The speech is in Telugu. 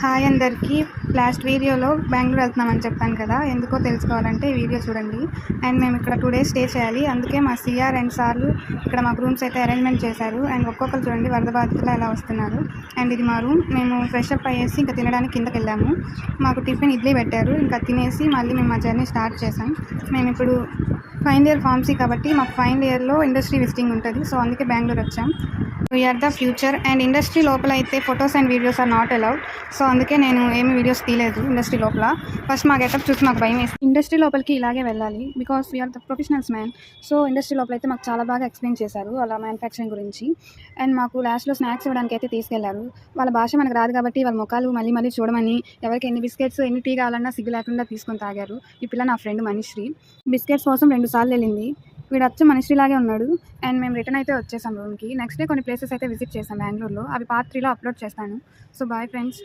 హాయ్ అందరికీ. లాస్ట్ వీడియోలో బెంగళూరు వెళ్తున్నామని చెప్పాను కదా, ఎందుకో తెలుసుకోవాలంటే ఈ వీడియో చూడండి. అండ్ మేము ఇక్కడ 2 days స్టే చేయాలి, అందుకే మా సిఆర్ అండ్ సార్లు ఇక్కడ మాకు రూమ్స్ అయితే అరేంజ్మెంట్ చేశారు. అండ్ ఒక్కొక్కరు చూడండి వరద బాధితులు ఎలా వస్తున్నారు. అండ్ ఇది మా రూమ్. మేము ఫ్రెష్ అప్ అయ్యేసి ఇంకా తినడానికి కిందకి వెళ్ళాము. మాకు టిఫిన్ ఇడ్లీ పెట్టారు, ఇంకా తినేసి మళ్ళీ మేము మా జర్నీ స్టార్ట్ చేసాం. మేము ఇప్పుడు ఫైనల్ ఇయర్ ఫార్మసీ కాబట్టి మాకు ఫైనల్ ఇయర్లో ఇండస్ట్రీ విజిటింగ్ ఉంటుంది, సో అందుకే బెంగళూరు వచ్చాం. We are the future. And industry లోపల అయితే photos and videos are not allowed, so అందుకే నేను ఏమి వీడియోస్ తీయలేదు ఇండస్ట్రీ లోపల. ఫస్ట్ మా గెటప్ చూసి మాకు భయం వేసి ఇండస్ట్రీ లోపలికి ఇలాగే వెళ్ళాలి, because we are the professionals man. So industry లోపల అయితే మాకు చాలా బాగా ఎక్స్ప్లెయిన్ చేశారు అలా మ్యానుఫ్యాక్చరింగ్ గురించి. అండ్ మాకు లాస్ట్లో స్నాక్స్ ఇవ్వడానికి అయితే తీసుకెళ్లారు. వాళ్ళ భాష మనకు రాదు కాబట్టి వాళ్ళ ముఖాలు మళ్ళీ మళ్ళీ చూడమని, ఎవరికి ఎన్ని బిస్కెట్స్ ఎన్ని టీ కావాలన్నా సిగ్గు లేకుండా తీసుకొని తాగారు. ఈ పిల్ల నా ఫ్రెండ్ మనీశ్రీ. బిస్కెట్స్ కోసం 2 సార్లు వెళ్ళింది. వీడు వచ్చి మనీశ్రీలాగే ఉన్నాడు. అండ్ మేము రిటర్న్ అయితే వచ్చేసాం రూమ్కి. నెక్స్ట్ డే కొన్ని ప్లేసెస్ అయితే విజిట్ చేసాం బెంగళూరులో, అవి పార్ట్ 3లో అప్లోడ్ చేస్తాను. So bye friends.